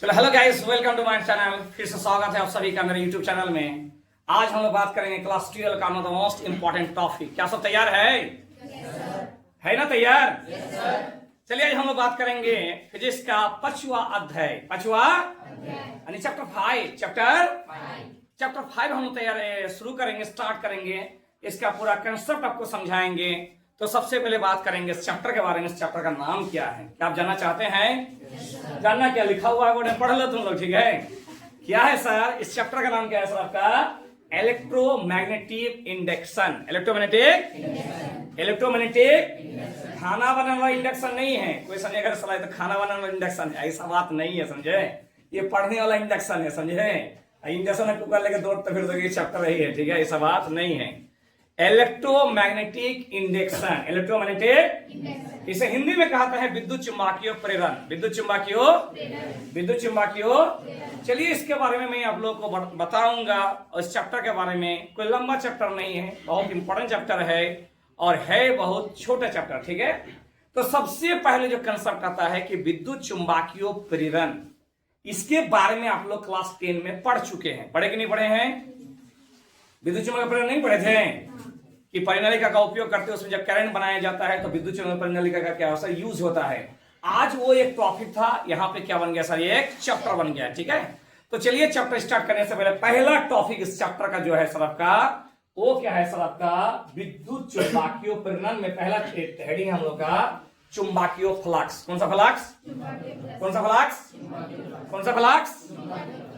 चलो hello guys, welcome to my channel. फिर से स्वागत है आप सभी का मेरे यूट्यूब चैनल में। आज हम लोग बात करेंगे क्लास 12 का द मोस्ट इंपॉर्टेंट टॉपिक। क्या सब तैयार है? है ना तैयार? चलिए आज हम लोग बात करेंगे फिजिक्स का पांचवा अध्याय यानी चैप्टर 5 हम लोग तैयार शुरू करेंगे, स्टार्ट करेंगे। इसका पूरा कंसेप्ट आपको समझाएंगे। तो सबसे पहले बात करेंगे इस चैप्टर के बारे में। इस चैप्टर का नाम क्या है, क्या आप जानना चाहते हैं? जानना क्या लिखा हुआ है वो पढ़ लो तुम लोग, ठीक है? क्या है सर इस चैप्टर का नाम? क्या है सर आपका? Electromagnetic induction. इलेक्ट्रोमैग्नेटिक खाना बनाने वाला इंडक्शन नहीं है। कोई समझेगा सलाह तो खाना बनाने वाला इंडक्शन है, ऐसा बात नहीं है, समझे? ये पढ़ने वाला इंडक्शन है, समझे? इंडक्शन कुकर लेके दौड़ तो फिर तो ये चैप्टर ही है, ठीक है? ऐसा बात नहीं है। इलेक्ट्रोमैग्नेटिक इंडक्शन, इलेक्ट्रोमैग्नेटिक, इसे हिंदी में कहते हैं विद्युत चुम्बकीय प्रेरण। विद्युत चुम्बकीय। चलिए इसके बारे में मैं आप लोगों को बताऊंगा। और इस चैप्टर के बारे में कोई लंबा चैप्टर नहीं है, बहुत इंपॉर्टेंट चैप्टर है और है बहुत छोटा चैप्टर, ठीक है? तो सबसे पहले जो कंसेप्ट आता है कि विद्युत चुम्बकीय प्रेरण, इसके बारे में आप लोग क्लास 10 में पढ़ चुके हैं। पढ़े कि नहीं पढ़े हैं? विद्युत चुम्बकीय प्रेरण नहीं पढ़े थे कि परिनालिका का उपयोग करते हैं, उसमें जब करंट बनाया जाता है तो विद्युत चुम्बकीय परिनालिका का क्या होता है, यूज होता है। आज वो एक टॉपिक था, यहाँ पे क्या बन गया सर? ये एक चैप्टर बन गया, ठीक है? तो चलिए चैप्टर स्टार्ट करने से पहले पहला टॉपिक इस चैप्टर का जो है सर आपका, वो क्या है सर आपका? विद्युत चुम्बकीय प्रेरण में पहला हेडिंग हम लोग का चुम्बकीय फ्लक्स। कौन सा फ्लक्स?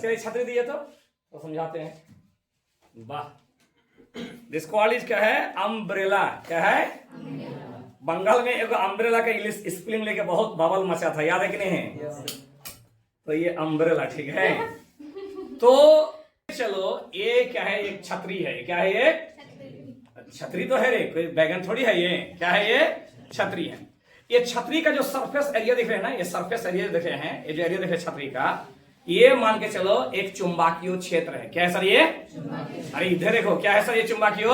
चलिए छतरी दिए तो समझाते हैं। वाह, दिस कॉलेज क्या है? अम्ब्रेला। क्या है? बंगाल में एक अम्ब्रेला का इंग्लिश स्पेलिंग लेके बहुत बवाल मचा था, याद है कि नहीं है? तो ये अम्ब्रेला, ठीक है? तो चलो ये क्या है? एक छतरी है। क्या है ये? छतरी तो है रे, कोई बैगन थोड़ी है ये। क्या है ये? छतरी है। ये छतरी का जो सरफेस एरिया दिख रहे हैं ना, ये सरफेस एरिया देख रहे हैं, ये जो एरिया देख रहे हैं छतरी का, ये मान के चलो एक चुंबकीय क्षेत्र है। क्या है सर ये? अरे इधर देखो, क्या है सर ये? चुंबकीय।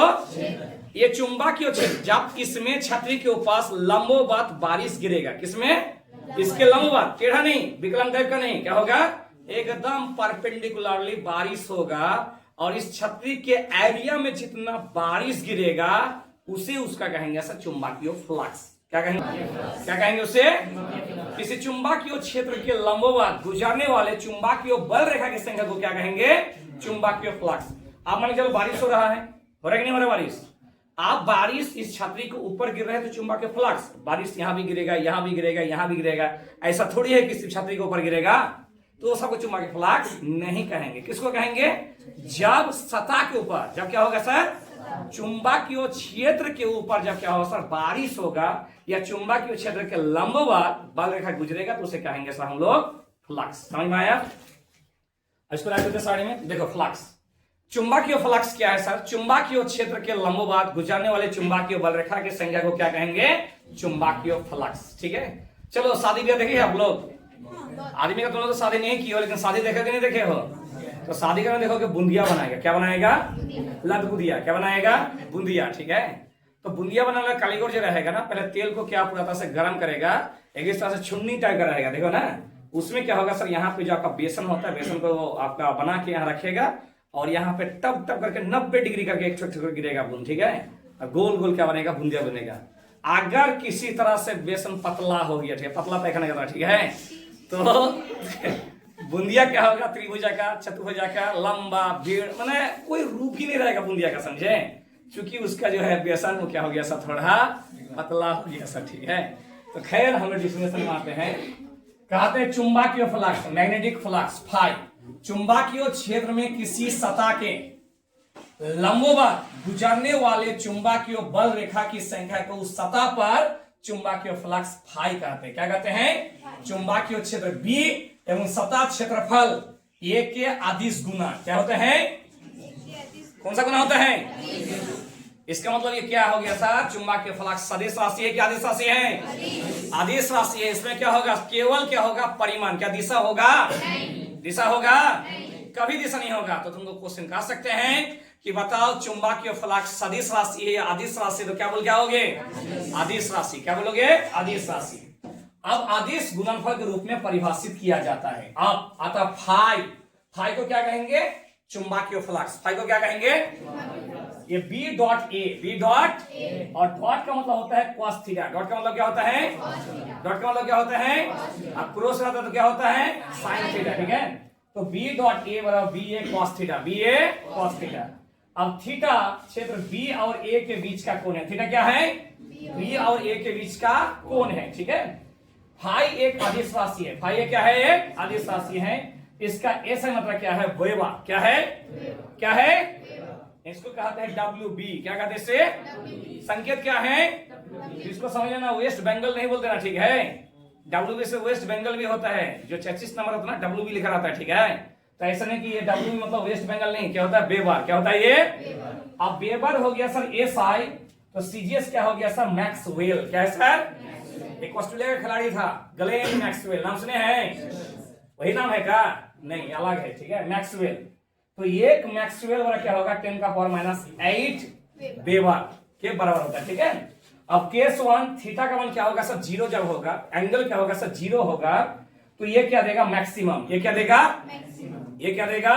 ये चुंबकीय क्षेत्र, जब इसमें छतरी के ऊपर लंबवत बारिश गिरेगा, किसमें? इसके लंबवत, टेढ़ा नहीं, विकलन टाइप का नहीं, क्या होगा? एकदम परपेंडिकुलरली बारिश होगा और इस छतरी के एरिया में जितना बारिश गिरेगा उसे उसका कहेंगे सर चुंबकीय फ्लक्स। क्या कहेंगे उसे? किसी चुंबकीय क्षेत्र के लंबवत गुजरने वाले चुंबकीय बल रेखा की संख्या को क्या कहेंगे? चुंबकीय फ्लक्स। आप मान के चलो बारिश हो रहा है, हो रहा है कि नहीं हो रहा बारिश? आप बारिश इस छतरी के ऊपर गिर रहे हैं तो चुंबकीय फ्लक्स, बारिश यहां भी गिरेगा, यहां भी गिरेगा, यहां भी गिरेगा। ऐसा थोड़ी है कि सिर्फ छतरी के ऊपर गिरेगा, तो सबको चुंबकीय फ्लक्स नहीं कहेंगे। किसको कहेंगे? जब सतह के ऊपर, जब क्या होगा सर? चुंबकीय क्षेत्र के ऊपर जब क्या होगा सर? बारिश होगा या चुंबकीय क्षेत्र के लंबवत बल रेखा गुजरेगा तो उसे कहेंगे सर हम लोग फ्लक्स। समझ में आया? इसको रख देते साड़ी में, देखो फ्लक्स। चुंबकीय फ्लक्स क्या है सर? चुंबकीय क्षेत्र के लंबवत गुजरने वाले चुंबकीय बल रेखा की संख्या को क्या कहेंगे? चुंबकीय फ्लक्स, ठीक है? चलो शादी ब्याह देखिए आप लोग। आदमी का तुम लोग तो शादी नहीं की हो, लेकिन शादी देखा कि नहीं देखे हो? तो शादी का देखो कि बूंदिया बनाएगा। क्या बनाएगा? लदबुदिया। क्या बनाएगा? बूंदिया, ठीक है? तो बूंदिया बनाने वाला कारीगर जो रहेगा ना, पहले तेल को क्या पूरा तरह से गर्म करेगा, एक इस तरह से छुन्नी टाइप का रहेगा, देखो ना। उसमें क्या होगा सर? यहाँ पे जो आपका बेसन होता है, बेसन को आपका बना के यहाँ रखेगा और यहाँ पे टप टप करके 90 डिग्री करके एक छोटे गिरेगा बूंद, ठीक है? गोल गोल क्या बनेगा? बूंदिया बनेगा। अगर किसी तरह से बेसन पतला हो गया, ठीक है, पतला पैखाना करना, ठीक है, तो बूंदिया क्या होगा? त्रिभुजा का, चतुर्भुजा का, लंबा, भीड़, माने कोई रूप ही नहीं रहेगा बूंदिया का, समझे? क्योंकि उसका जो है बेसन वो क्या हो गया सर? थोड़ा पतला हो गया सर, ठीक है? तो खैर हम लोग डिफिनेशन में आते हैं। कहते हैं चुंबकीय फ्लक्स, मैग्नेटिक फ्लक्स फाई, चुंबकीय क्षेत्र में किसी सतह के लंबवत गुजरने वाले चुंबकीय बल रेखा की संख्या को उस सतह पर चुंबकीय फ्लक्स फाई कहते हैं। क्या कहते हैं? चुंबकीय क्षेत्र बी एवं सतह क्षेत्रफल ए के अदिश गुना क्या होते हैं? कौन सा गुना होता है? इसका मतलब ये क्या हो गया सर? चुंबकीय फ्लक्स सदिश राशि है कि अदिश राशि है? अदिश राशि है। इसमें क्या होगा? केवल क्या होगा? परिमाण। क्या दिशा होगा? दिशा होगा? कभी दिशा नहीं होगा। तो तुमको क्वेश्चन कर सकते हैं कि बताओ चुंबकीय फ्लक्स सदिश राशि है या अदिश राशि? तो क्या बोल क्या होगे? अदिश राशि। क्या बोलोगे? अदिश राशि। अब आदेश गुणनफल के रूप में परिभाषित किया जाता है। अब आता फाई, फाई को क्या कहेंगे? चुंबकीय फ्लक्स। फाई को क्या कहेंगे? ये B dot A, B dot A, और डॉट का मतलब होता है cos थीटा। डॉट का मतलब क्या होता है? डॉट का मतलब क्या होता है? अब क्रॉस रहता है तो क्या होता है? Sine theta. ठीक है, तो बी डॉट ए बराबर बी ए cos थीटा, बी ए cos थीटा। अब थीटा क्षेत्र बी और ए के बीच का कोण है। थीटा क्या है? बी और ए के बीच का कोण है। ठीक है, फाई एक अदिश राशि है। फाई क्या है? एक अदिश राशि है। इसका ऐसा मतलब क्या है? वेबर। क्या है? क्या है? इसको कहते हैं डब्ल्यू बी। क्या कहते हैं इसे? संकेत क्या है? इसको समझ लेना, वेस्ट बंगाल नहीं बोलते ना। ठीक है, डब्ल्यू बी से वेस्ट बंगाल भी होता है। जो 36 नंबर होता है ना, डब्ल्यू बी लिखा रहता है। ठीक है, तो ऐसा नहीं कि ये डब्ल्यू बी मतलब वेस्ट बंगाल नहीं। क्या होता है? वेबर। क्या होता है ये? अब वेबर हो गया सर एस आई, तो सीजीएस क्या हो गया सर? मैक्सवेल। क्या है सर? एक ऑस्ट्रेलिया का खिलाड़ी था ग्लेन मैक्सवेल, नाम सुने हैं? वही नाम है क्या? नहीं, अलग है। ठीक है, मैक्सवेल। तो एक मैक्सवेल वाला क्या होगा? 10 का पावर -8 वेबर के बराबर होता है। ठीक है, अब केस 1 थीटा का मान क्या होगा सर? 0 जब होगा, एंगल क्या होगा सर? 0 होगा, तो ये क्या देगा? मैक्सिमम। ये क्या देगा? ये क्या देगा?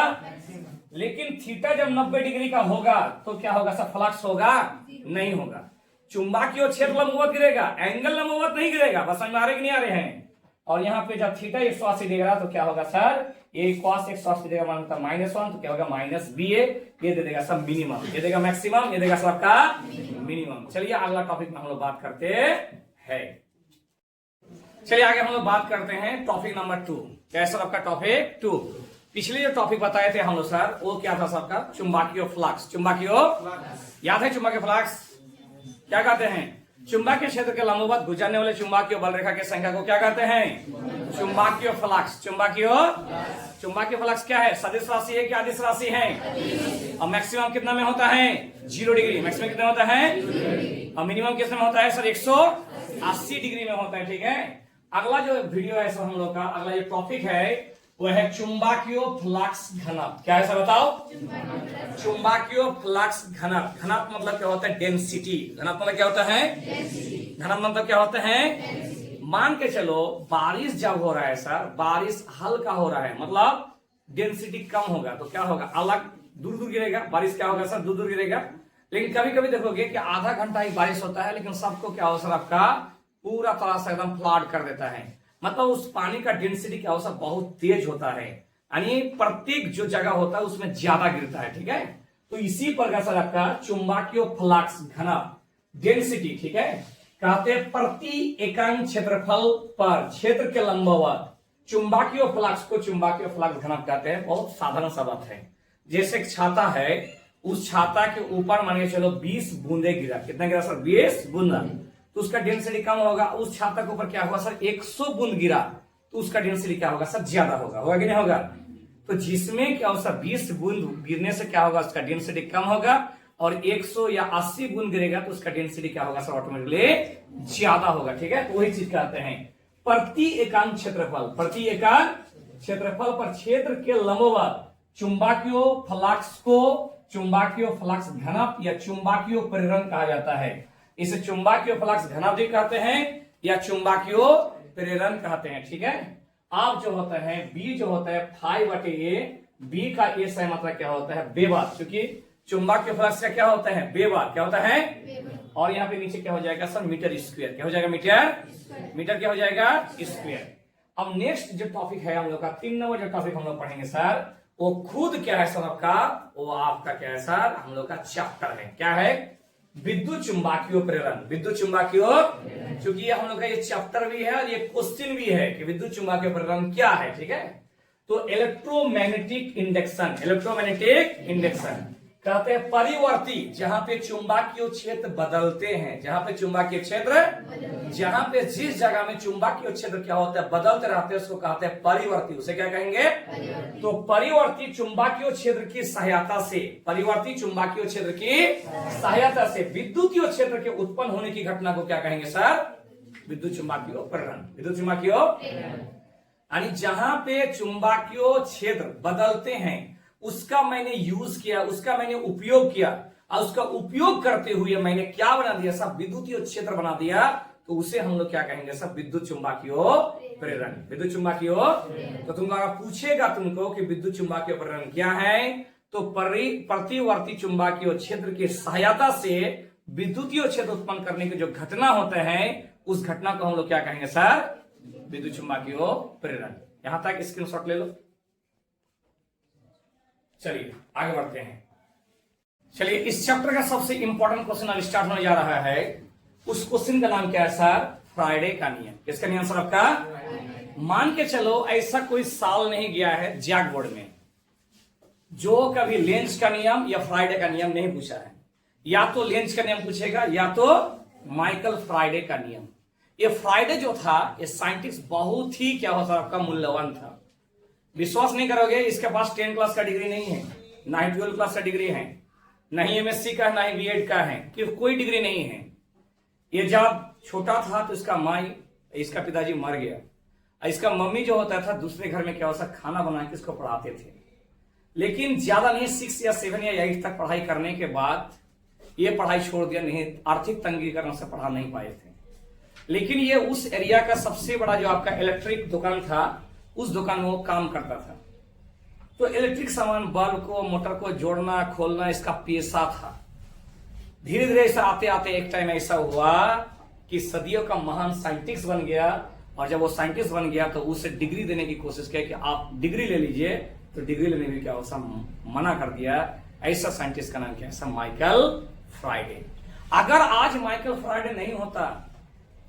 लेकिन थीटा जब 90 डिग्री का होगा तो क्या होगा सर? फ्लक्स होगा? नहीं होगा। चुंबकीय क्षेत्र लंबवत गिरेगा, एंगल लंबवत नहीं गिरेगा। बस समझ में आ रहे कि नहीं आ रहे हैं? और यहाँ पे जब थीटा 180 डिग्री तो क्या होगा सर? ये cos 180 डिग्री मान होता है -1, तो क्या होगा? -ba। ये दे देगा सब मिनिमम, ये देगा मैक्सिमम, ये देगा सबका मिनिमम। चलिए अगला टॉपिक में हम लोग बात करते हैं। चलिए आगे हम लोग बात करते हैं टॉपिक नंबर 2। कैसा आपका टॉपिक 2? पिछले जो टॉपिक बताए थे हम लोग सर, वो क्या था सबका? चुंबकीय फ्लक्स। चुंबकीय याद है? चुंबकीय फ्लक्स क्या कहते हैं? चुंबकीय क्षेत्र के लंबवत गुजरने वाले चुंबकीय बल रेखा की संख्या को क्या कहते हैं? चुंबकीय फ्लक्स। चुंबकीय फ्लक्स क्या है? सदिश राशि है क्या अदिश राशि है? और मैक्सिमम कितना में होता है? 0 डिग्री। मैक्सिमम कितना होता है? और मिनिमम कितने में होता है सर? 180 डिग्री में होता है। ठीक है, अगला जो वीडियो है सर हम लोग का, अगला जो टॉपिक है वो है चुंबकीय फ्लक्स घनत्व। क्या है सर बताओ? चुंबकीय फ्लक्स घनत्व। घनत्व मतलब क्या होता है? डेंसिटी। घनत्व मतलब क्या होता है? घनत्व मतलब क्या होता है? मान के चलो बारिश जब हो रहा है सर, बारिश हल्का हो रहा है, मतलब डेंसिटी कम होगा, तो क्या होगा? अलग दूर दूर गिरेगा। बारिश क्या होगा सर? दूर दूर गिरेगा। लेकिन कभी कभी देखोगे कि आधा घंटा ही बारिश होता है, लेकिन सबको क्या हो सर? आपका पूरा तरह से एकदम फ्लड कर देता है। मतलब उस पानी का डेंसिटी क्या होता है? बहुत तेज होता है, यानी प्रत्येक जो जगह होता है उसमें ज्यादा गिरता है। ठीक है, तो इसी प्रकार से आपका चुंबकीय फ्लक्स घनत्व डेंसिटी, ठीक है, कहते हैं प्रति एकांक क्षेत्रफल पर क्षेत्र के लंबवत चुंबकीय फ्लक्स को चुंबकीय फ्लक्स घनत्व कहते हैं। बहुत साधारण सा बात है। जैसे एक छाता है, उस छाता के ऊपर मान के चलो 20 बूंदे गिरा। कितना गिरा सर? 20 बूंदा, तो उसका डेंसिटी कम होगा। उस छाता के ऊपर क्या होगा सर? 100 बूंद गिरा, तो उसका डेंसिटी क्या होगा सर? ज्यादा होगा। होगा कि नहीं होगा? तो जिसमें क्या होगा? 20 बूंद गिरने से क्या होगा? उसका डेंसिटी कम होगा, और 100 या 80 बूंद गिरेगा तो उसका डेंसिटी क्या होगा सर? ऑटोमेटिकली ज्यादा होगा। ठीक है, तो वही चीज कहते हैं प्रति एकांक क्षेत्रफल। प्रति एकांक क्षेत्रफल पर क्षेत्र के लंबवत चुंबकीय फ्लक्स को चुंबकीय फ्लक्स घनत्व या चुंबकीय प्रेरण कहा जाता है। इसे चुंबकीय फ्लक्स घनत्व भी कहते हैं या चुंबकीय प्रेरण कहते हैं। ठीक है, अब जो होता है बी जो होता है 5/a, बी का ए से मतलब क्या होता है? वेबर। क्योंकि चुंबकीय फ्लक्स का क्या होता है? वेबर। क्या होता है? और यहाँ पे नीचे क्या हो जाएगा सर? Metre square. क्या हो जाएगा? मीटर क्या हो जाएगा? स्क्वायर। अब नेक्स्ट जो टॉपिक है हम लोग का 3 नंबर जो टॉपिक हम लोग पढ़ेंगे सर, वो खुद क्या है सर? आपका वो आपका क्या है सर? हम लोग का चैप्टर है। क्या है? विद्युत चुंबकीय प्रेरण। विद्युत चुंबकीय, क्योंकि हम लोग का ये चैप्टर भी है और ये क्वेश्चन भी है कि विद्युत चुंबकीय प्रेरण क्या है। ठीक है, तो इलेक्ट्रोमैग्नेटिक इंडक्शन। इलेक्ट्रोमैग्नेटिक इंडक्शन कहते हैं परिवर्ती, जहां पे चुंबकीय क्षेत्र बदलते हैं। जहां पे चुंबकीय क्षेत्र, जहां पे जिस जगह में चुंबकीय क्षेत्र क्या होता है? बदलते रहते हैं, उसको कहते हैं परिवर्ती। उसे क्या कहेंगे? तो परिवर्ती चुंबकीय क्षेत्र की सहायता से, परिवर्ती चुंबकीय क्षेत्र की सहायता से विद्युतीय क्षेत्र के उत्पन्न होने की घटना को क्या कहेंगे सर? विद्युत चुंबकीय प्रेरण। विद्युत चुंबकीय, यानी जहां पे चुंबकीय क्षेत्र बदलते हैं उसका मैंने यूज किया, उसका मैंने उपयोग किया, और उसका उपयोग करते हुए मैंने क्या बना दिया? सब विद्युतीय क्षेत्र बना दिया, तो तो उसे हम लोग क्या कहेंगे सर, विद्युत चुंबकीय प्रेरण। विद्युत चुंबकीय, तो तुम अगर पूछेगा तुमको कि विद्युत चुंबकीय प्रेरण क्या है, तो प्रतिवर्ती चुंबकीय क्षेत्र की सहायता से विद्युतीय क्षेत्र उत्पन्न करने के जो घटना होते हैं, उस घटना को हम लोग क्या कहेंगे सर, विद्युत चुंबकीय प्रेरण। यहां तक स्क्रीनशॉट ले लो। चलिए आगे बढ़ते हैं। चलिए इस चैप्टर का सबसे इंपॉर्टेंट क्वेश्चन अब स्टार्ट होने जा रहा है। उस क्वेश्चन का नाम क्या है सर, फ्राइडे का नियम। किसका नियम सर आपका? मान के चलो ऐसा कोई साल नहीं गया है जैक बोर्ड में जो कभी लेंज का नियम या फ्राइडे का नियम नहीं पूछा है। या तो लेंज का नियम पूछेगा या तो माइकल फ्राइडे का नियम। ये फ्राइडे जो था, ये साइंटिस्ट बहुत ही क्या हो सर आपका मूल्यवान था। विश्वास नहीं करोगे, इसके पास 10 क्लास का डिग्री नहीं है, ना ही 12 क्लास का डिग्री है, ना ही एमएससी का, ना ही बीएड का है, कि कोई डिग्री नहीं है। ये जब छोटा था तो इसका माई, इसका पिताजी मर गया। इसका मम्मी जो होता था दूसरे घर में क्या होता खाना बना के इसको पढ़ाते थे। लेकिन ज्यादा नहीं, 6 या 7 या 8 तक पढ़ाई करने के बाद ये पढ़ाई छोड़ दिया, नहीं आर्थिक तंगी कारण से पढ़ा नहीं पाए थे। लेकिन ये उस एरिया का सबसे बड़ा जो आपका इलेक्ट्रिक दुकान था, उस दुकान में वो काम करता था। तो इलेक्ट्रिक सामान, बल्ब को, मोटर को जोड़ना खोलना इसका पेशा था। धीरे धीरे ऐसा आते आते एक टाइम ऐसा हुआ कि सदियों का महान साइंटिस्ट बन गया। और जब वो साइंटिस्ट बन गया तो उसे डिग्री देने की कोशिश किया कि आप डिग्री ले लीजिए, तो डिग्री लेने में क्या होता मना कर दिया। ऐसा साइंटिस्ट का नाम क्या है, माइकल फ्राइडे। अगर आज माइकल फ्राइडे नहीं होता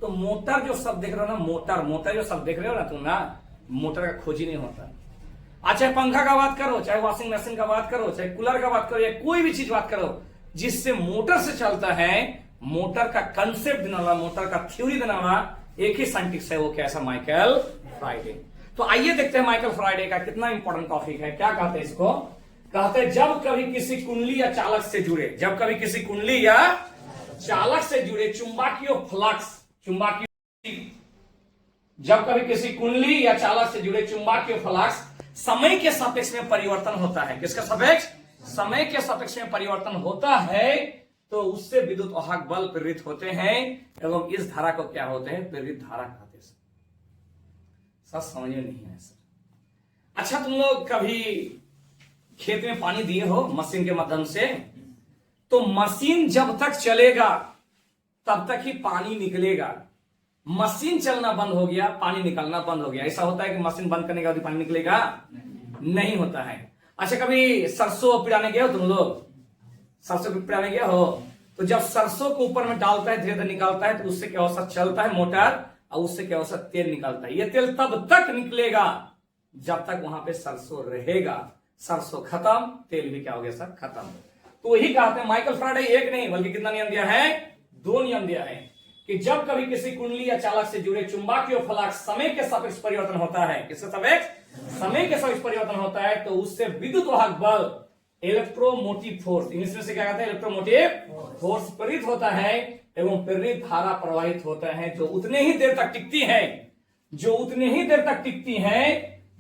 तो मोटर जो शब्द देख रहे हो ना, मोटर जो शब्द देख रहे हो ना तुम ना, मोटर का खोज ही नहीं होता। आज चाहे पंखा का बात करो, चाहे वॉशिंग मशीन का बात करो, चाहे कूलर का बात करो, या कोई भी चीज बात करो जिससे मोटर से चलता है, मोटर का कंसेप्ट देने वाला, मोटर का थ्योरी देने वाला एक ही साइंटिस्ट है, वो कैसा, माइकल फ्राइडे। तो आइए देखते हैं माइकल फ्राइडे का कितना इंपॉर्टेंट टॉपिक है। क्या कहते हैं इसको? कहते हैं जब कभी किसी कुंडली या चालक से जुड़े, जब कभी किसी कुंडली या चालक से जुड़े चुंबकीय फ्लक्स, जब कभी किसी कुंडली या चालक से जुड़े चुंबकीय फ्लक्स समय के सापेक्ष में परिवर्तन होता है। किसका सापेक्ष? समय के सापेक्ष में परिवर्तन होता है, तो उससे विद्युत वाहक बल प्रेरित होते हैं एवं इस धारा को क्या होते हैं, प्रेरित धारा कहते हैं। सर समझ में नहीं है सर। अच्छा तुम लोग कभी खेत में पानी दिए हो मशीन के माध्यम से, तो मशीन जब तक चलेगा तब तक ही पानी निकलेगा। मशीन चलना बंद हो गया, पानी निकलना बंद हो गया। ऐसा होता है कि मशीन बंद करने के बाद पानी निकलेगा? नहीं होता है। अच्छा कभी सरसों पिराने गए हो तुम लोग? सरसों पिराने गए हो? तो जब सरसों को ऊपर में डालता है, धीरे धीरे निकालता है, तो उससे क्या होता चलता है मोटर, और उससे क्या होता तेल निकलता है। ये तेल तब तक निकलेगा जब तक वहां पे सरसों रहेगा। सरसों खत्म, तेल भी क्या हो गया सर, खत्म। तो वही कहते हैं माइकल फ्राइडे एक नहीं बल्कि कितना नियम दिया है, 2 नियम दिया है कि जब कभी किसी कुंडली या चालक से जुड़े चुंबकीय फ्लक्स समय के सापेक्ष परिवर्तन होता है, किसके सापेक्ष? समय के सापेक्ष परिवर्तन होता है, तो उससे विद्युत वाहक बल, इलेक्ट्रोमोटिव फोर्स, इंग्लिश में से क्या कहते हैं, इलेक्ट्रोमोटिव फोर्स प्रेरित होता है एवं प्रेरित धारा प्रवाहित होता है, जो उतने ही देर तक टिकती है, जो उतने ही देर तक टिकती है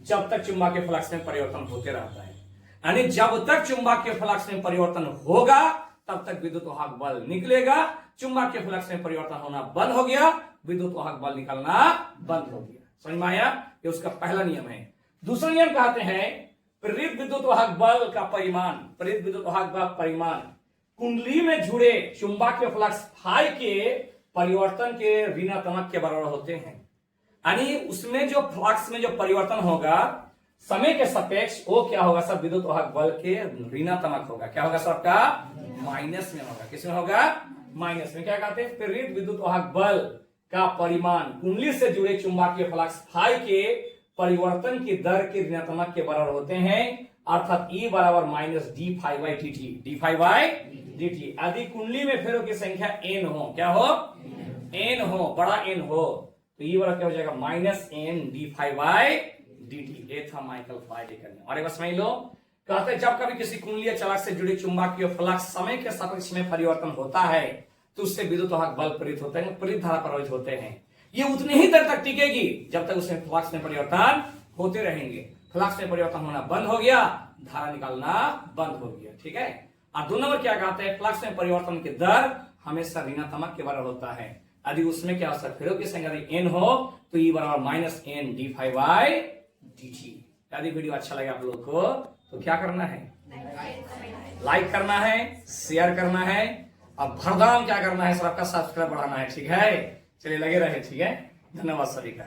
जब तक चुंबकीय फ्लक्स में परिवर्तन होते रहता है। यानी जब तक चुंबकीय फ्लक्स में परिवर्तन होगा तब तक विद्युत वाहक बल निकलेगा। चुंबकीय फ्लक्स में परिवर्तन होना बंद हो गया, विद्युत वाहक बल निकलना बंद हो गया। समझ में आया? ये उसका पहला नियम है। दूसरा नियम कहते हैं प्रेरित विद्युत वाहक बल का परिमाण, प्रेरित विद्युत वाहक बल परिमाण कुंडली में जुड़े चुंबकीय फ्लक्स फाई के परिवर्तन के ऋणात्मक के बराबर होते हैं। यानी उसमें जो फ्लक्स में जो परिवर्तन होगा समय के सापेक्ष, वो क्या होगा सब, विद्युत वाहक बल के ऋणात्मक होगा। क्या होगा सबका? माइनस में होगा। किसमें होगा? माइनस में। क्या कहते हैं? प्रेरित विद्युत वाहक बल का परिमाण कुंडली से जुड़े चुंबकीय फ्लक्स फाई के परिवर्तन की दर के ऋणात्मक के बराबर होते हैं, अर्थात E बराबर minus D phi by D T, D phi by D T. यदि कुंडली में फेरों की संख्या n हो, क्या हो? n हो, बड़ा n हो, तो E बराबर क्या हो जाएगा, minus n D phi by D T. ये था माइकल फ्राइडे का नियम। और एक बार समझ लो, कहते हैं जब कभी किसी कुंडली या चालक से जुड़े चुंबकीय फ्लक्स समय के सापेक्ष में परिवर्तन होता है, तो उससे विद्युत वाहक बल प्रेरित होते हैं, प्रेरित धारा प्रवाहित होते हैं। ये उतनी ही देर तक टिकेगी जब तक उसमें फ्लक्स में परिवर्तन होते रहेंगे। फ्लक्स में परिवर्तन होना बंद हो गया, धारा निकालना बंद हो गया। ठीक है। और 2 नंबर क्या कहते हैं, फ्लक्स में परिवर्तन की दर हमेशा ऋणात्मक के बराबर होता है। यदि उसमें क्या होता है फिर के संग यदि n हो तो e बराबर minus N D phi by D T. यदि वीडियो अच्छा लगे आप लोग को तो क्या करना है, लाइक करना है, शेयर करना है, और भरदाम क्या करना है सर आपका सब्सक्राइब बढ़ाना है। ठीक है, चलिए लगे रहे। ठीक है, धन्यवाद सभी का।